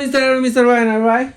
Mr. Ryan, right?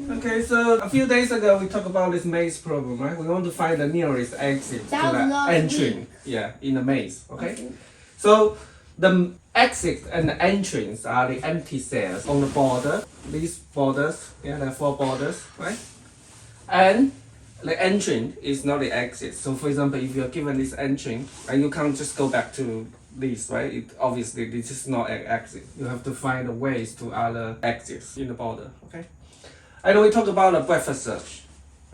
Okay, so a few days ago we talked about this maze problem, right? We want to find the nearest exit That to was the last entrance. week. Yeah, in the maze. Okay. So the exit and the entrance are the empty cells on the border. These borders, yeah, there are 4 borders, right? And the entrance is not the exit. So for example, if you're given this entrance and you can't just go back to this, right? Obviously this is not an exit. You have to find the ways to other exits in the border, okay? And we talk about a breadth search,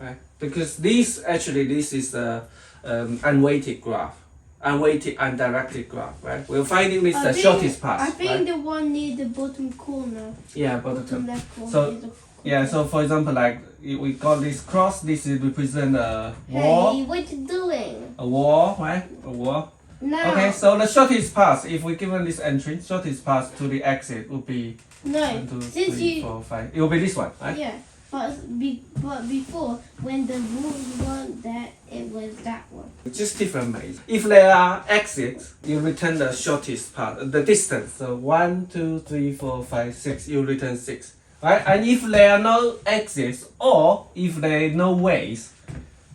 right? Because this is a unweighted graph, unweighted undirected graph, right? We're finding this the shortest path. I think right? the one near the bottom corner. Yeah, Bottom left corner. So is the yeah, so for example, like we got this cross. This is represent a wall. Hey, what you doing? A wall, right? A wall. No. Okay, so the shortest path, if we given this entry, shortest path to the exit would be No. 1, 2, Since 3, you 4, 5. It will be this one, right? yeah, but before when the rules weren't there, it was that one. Just different maze. If there are exits, you return the shortest path, the distance. So 1, 2, 3, 4, 5, 6. You return 6, right? And if there are no exits, or if there are no ways,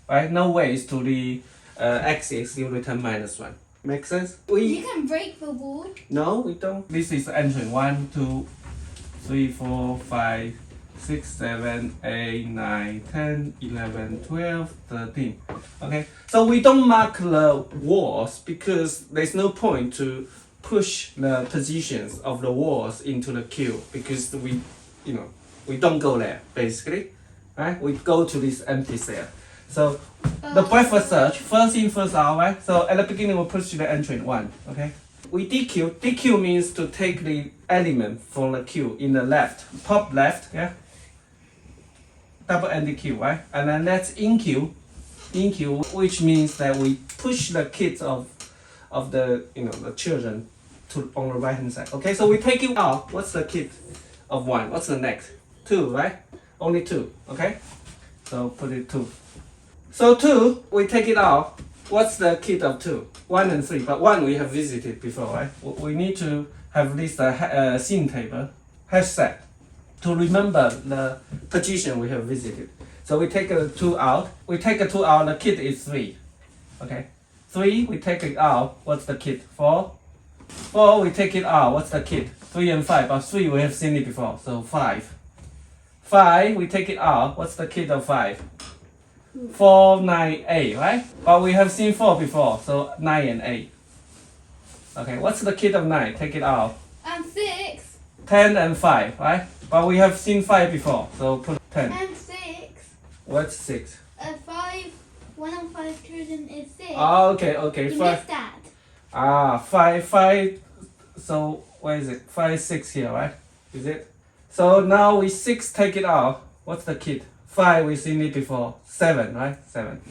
right? No ways to the exits, you return -1. Make sense? You can break the wall. No, we don't. This is entrance 1, 2, 3, 4, 5, 6, 7, 8, 9, 10, 11, 12, 13. Okay, so we don't mark the walls because there's no point to push the positions of the walls into the queue because we don't go there basically, right? We go to this empty cell. So the breadth search, first in, first out, right? So at the beginning we push to the entrance 1, okay? We DQ. DQ means to take the element from the queue in the left, top left, yeah? Double end queue, right? And then that's in queue, which means that we push the kids of the the children to on the right hand side. Okay, so we take it out. What's the kid of 1? What's the next? 2, right? Only 2, okay? So put it 2. So 2, we take it out. What's the kid of 2? 1 and 3, but 1 we have visited before, right? We need to have this scene table, hash set, to remember the position we have visited. So we take a 2 out. We take a 2 out, the kid is 3. Okay? 3, we take it out. What's the kid? 4. 4, we take it out. What's the kid? 3 and 5. But 3, we have seen it before. So 5. 5, we take it out. What's the kid of 5? 4, 9, 8, right? But we have seen 4 before. So 9 and 8. Okay, what's the kid of 9? Take it out. And 6. 10 and 5, right? But we have seen 5 before. So put 10. And 6. What's 6? 5. 1 of 5 children is 6. Oh, okay. You 5. missed that. 5. So where is it? 5, 6 here, right? Is it? So now we 6 take it out. What's the kid? 5 we seen it before. 7, right? 7.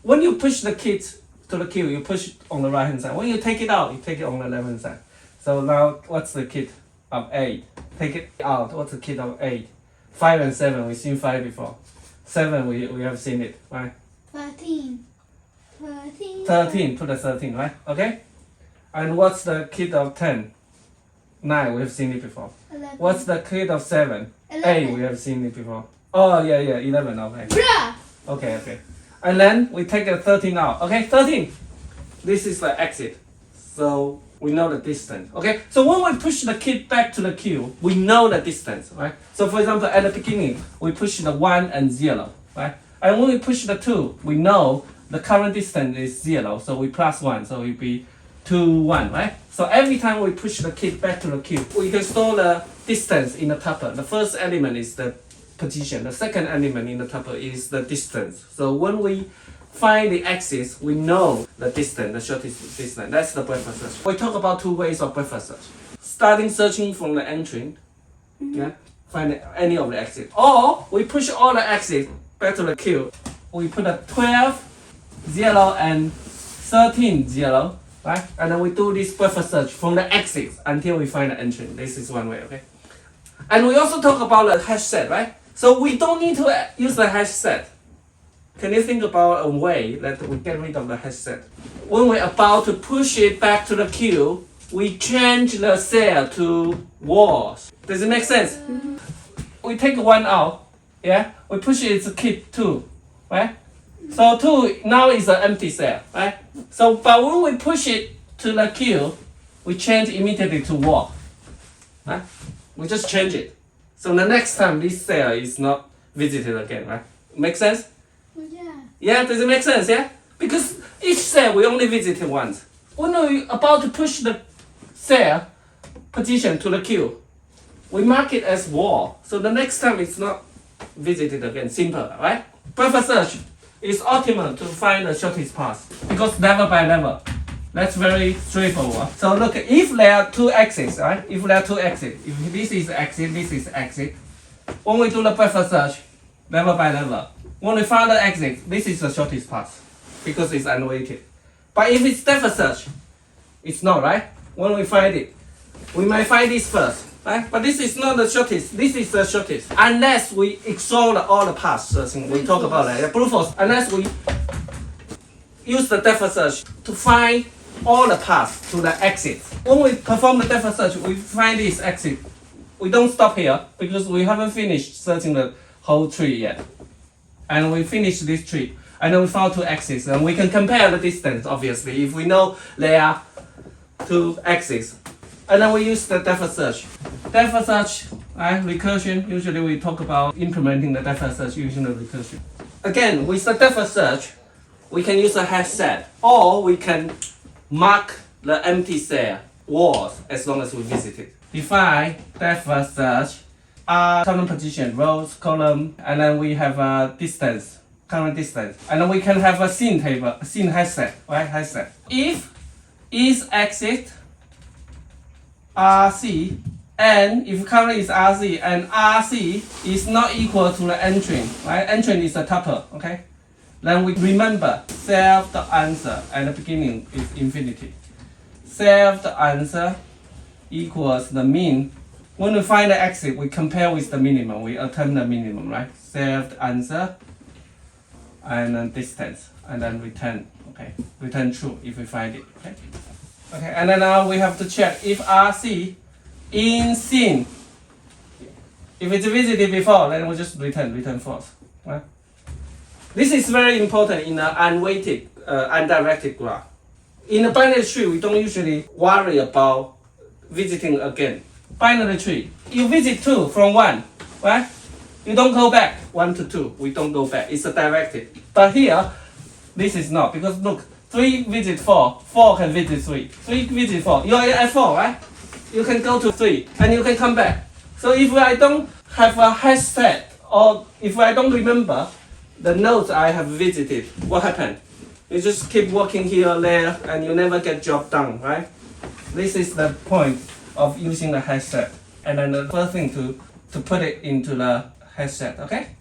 When you push the kid to the queue, you push it on the right hand side. When you take it out, you take it on the left hand side. So now what's the kid of 8? Take it out. What's the kid of 8? 5 and 7 we seen 5 before. 7 we have seen it, right? 13. 13, put a 13, right? Okay? And what's the kid of 10? 9, we have seen it before. 11. What's the kid of 7? 11. 8, we have seen it before. Oh, yeah, 11, okay. Bruh! Okay. And then we take a 13 out. Okay, 13. This is the exit. So we know the distance. Okay, so when we push the kid back to the queue, we know the distance, right? So for example, at the beginning, we push the 1 and 0, right? And when we push the 2, we know the current distance is 0, so we plus 1, so it will be 2, 1, right? So every time we push the kid back to the queue, we can store the distance in the tuple. The first element is the position. The second element in the tuple is the distance. So when we find the axis, we know the distance, the shortest distance. That's the breadth search. We talk about 2 ways of breadth search. Starting searching from the entry, yeah, find any of the exits. Or we push all the exits back to the queue. We put a 12, 0 and 13, 0, right? And then we do this breadth search from the exits until we find the entry. This is one way, okay? And we also talk about the hash set, right? So we don't need to use the hash set. Can you think about a way that we get rid of the hash set? When we're about to push it back to the queue, we change the cell to walls. Does it make sense? We take 1 out, yeah? We push it to keep 2, right? So 2 now is an empty cell, right? So, but when we push it to the queue, we change immediately to wall, right? We just change it. So the next time this cell is not visited again, right? Make sense? Yeah. Yeah, does it make sense? Yeah? Because each cell we only visit it once. When we're about to push the cell position to the queue, we mark it as wall. So the next time it's not visited again. Simple, right? Buffer search is optimal to find the shortest path because level by level. That's very straightforward. So look, if there are 2 exits, right? If there are 2 exits, if this is exit, this is exit. When we do the buffer search, level by level, when we find the exit, this is the shortest path because it's unweighted. But if it's depth search, it's not, right? When we find it, we might find this first, right? But this is not the shortest. This is the shortest. Unless we exhaust all the paths, we talk about that. Yeah, brute force. Unless we use the depth search to find all the paths to the exit. When we perform the depth search, we find this exit. We don't stop here because we haven't finished searching the whole tree yet. And we finish this tree. And then we found 2 exits. And we can compare the distance, obviously, if we know there are 2 exits. And then we use the depth search. Depth search, recursion, usually we talk about implementing the depth search using the recursion. Again, with the depth search, we can use a hash set, or we can mark the empty cell walls as long as we visit it. Define depth search, column position, rows, column, and then we have a distance, current distance. And then we can have a scene table, scene hash set, right? Hash set. If is exit RC, and if current is RC and RC is not equal to the entry, right? Entry is a tuple, okay? Then we remember self the answer and the beginning is infinity. Self the answer equals the mean. When we find the exit, we compare with the minimum. We attempt the minimum, right? Self the answer and then distance and then return. Okay, return true if we find it. Okay. Okay, and then now we have to check if RC in scene. If it's visited before, then we just return false. Right? This is very important in an unweighted, undirected graph. In a binary tree, we don't usually worry about visiting again. Binary tree, you visit 2 from 1, right? You don't go back 1 to 2. We don't go back. It's a directed. But here, this is not because look, 3 visit 4, 4 can visit 3, 3 visit 4. You are at 4, right? You can go to 3 and you can come back. So if I don't have a hash set or if I don't remember the nodes I have visited, what happened? You just keep walking here or there and you never get job done, right? This is the point of using the hash set. And then the first thing to put it into the hash set, okay?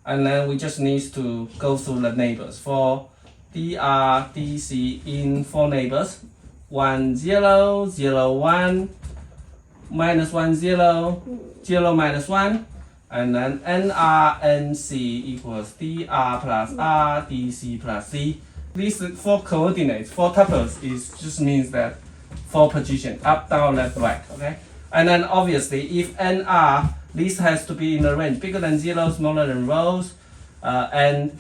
And then we just need to go through the neighbors. For dr, dc in 4 neighbors, 1, 0, 0, 1, minus 1, 0, 0, minus 1, and then nr, nc equals dr plus r, dc plus c. These 4 coordinates, 4 tuples, is just means that 4 position, up, down, left, right, okay? And then obviously, if nr, this has to be in the range bigger than 0, smaller than rows, and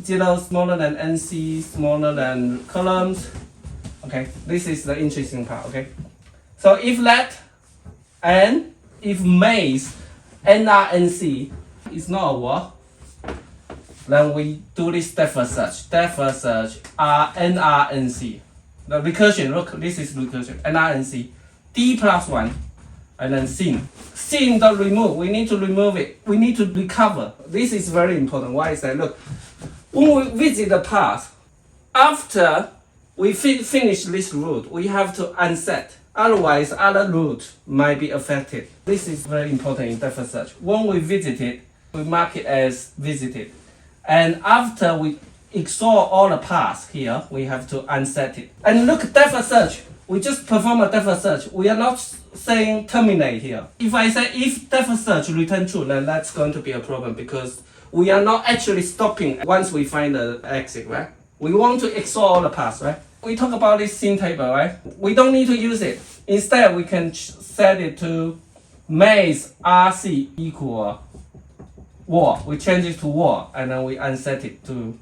0 smaller than nc, smaller than columns. Okay, this is the interesting part, okay? So if let and if maze nr, nc is not a wall, then we do this depth search, nr, nc. The recursion, look, this is recursion, nr, nc, d plus 1, and then sin. Sin don't remove, we need to remove it. We need to recover. This is very important. Why is that? Look, when we visit the path, after we finish this route, we have to unset. Otherwise, other routes might be affected. This is very important in depth search. When we visit it, we mark it as visited. And after we exhaust all the paths here, we have to unset it. And look, depth search, we just perform a depth search. We are not saying terminate here. If I say if depth search return true, then that's going to be a problem because we are not actually stopping once we find the exit, right? We want to exhaust all the paths, right? We talk about this scene table, right? We don't need to use it. Instead, we can set it to maze RC equal war. We change it to war and then we unset it to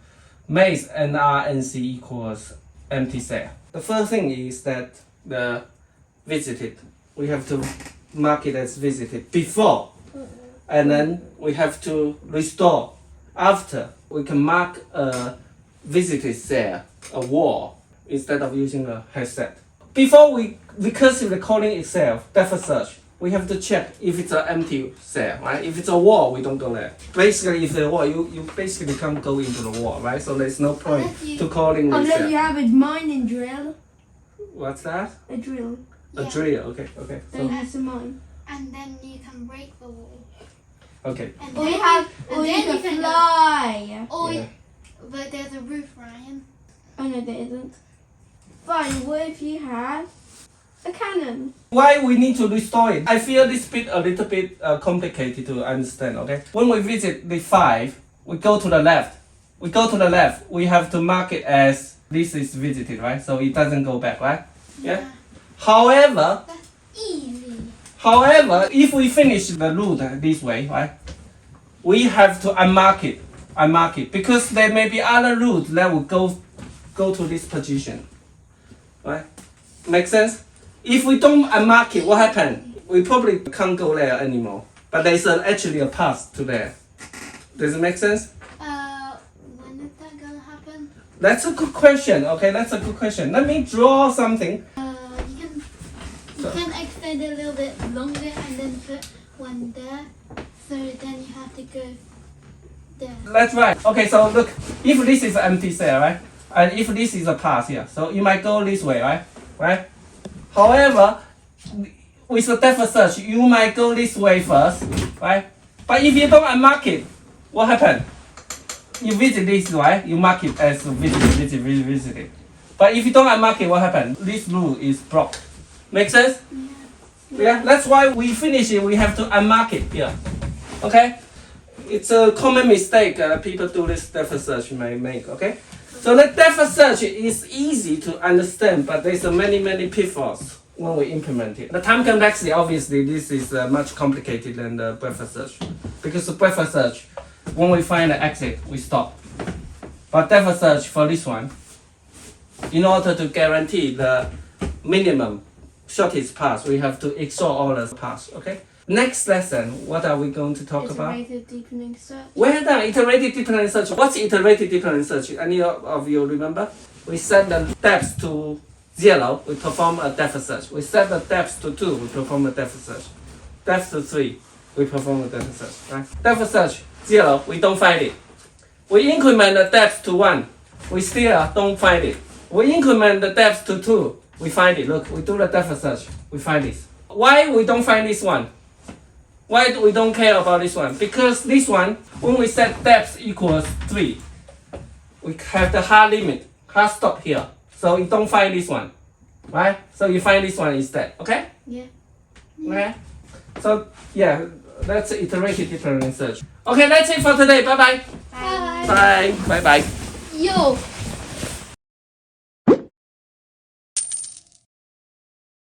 maze NRNC equals empty cell. The first thing is that the visited, we have to mark it as visited before, and then we have to restore after. We can mark a visited cell, a wall, instead of using a headset. Before we recursively calling itself depth search, we have to check if it's an empty cell, right? If it's a wall, we don't go there. Basically, if it's a wall, you basically can't go into the wall, right? So there's no point to calling Unless itself. you have a mining drill. What's that? A drill. A Yeah. drill, okay. Then So, has a mine. And then you can break the wall. okay. And Or then you have, and or you then can you can fly. Or Yeah. but there's a roof, Ryan. Oh no, there isn't. Fine, what if you have a cannon? Why we need to restore it? I feel this bit a little bit complicated to understand, okay? When we visit the 5, we go to the left. We go to the left, we have to mark it as this is visited, right? So it doesn't go back, right? Yeah. However, Easy. if we finish the route this way, right? We have to unmark it, because there may be other routes that will go to this position, right? Make sense? If we don't unmark it, what happens? We probably can't go there anymore. But there's actually a path to there. Does it make sense? When is that gonna happen? That's a good question. Okay, that's a good question. Let me draw something. You can extend it a little bit longer and then put one there. So then you have to go there. That's right. Okay, so look, if this is an empty cell, right? And if this is a path here, so you might go this way, right? Right? However, with the depth search, you might go this way first, right? But if you don't unmark it, what happens? You visit this, right? You mark it as visited. But if you don't unmark it, what happens? This route is blocked. Make sense? Yeah, that's why we finish it, we have to unmark it here. Okay? It's a common mistake people do this depth search may make, okay? So the depth search is easy to understand, but there's many pitfalls when we implement it. The time complexity, obviously, this is much complicated than the breadth search. Because the breadth search, when we find the exit, we stop. But depth search for this one, in order to guarantee the minimum shortest path, we have to exhaust all the paths, okay? Next lesson, what are we going to talk about? Iterative deepening search. Well done, iterative deep learning search. What's iterative deep learning search? Any of you remember? We set the depth to 0, we perform a depth search. We set the depth to 2, we perform a depth search. Depth to 3, we perform a depth search. Right? Depth search 0, we don't find it. We increment the depth to 1, we still don't find it. We increment the depth to 2, we find it. Look, we do the depth search, we find this. Why we don't find this one? Why do we don't care about this one? Because this one, when we set depth equals 3, we have the hard limit, hard stop here. So you don't find this one, right? So you find this one instead, okay? Yeah. Okay? So yeah, that's iterative deep learning search. Okay, that's it for today. Bye-bye. Bye. Bye. Bye-bye. Yo.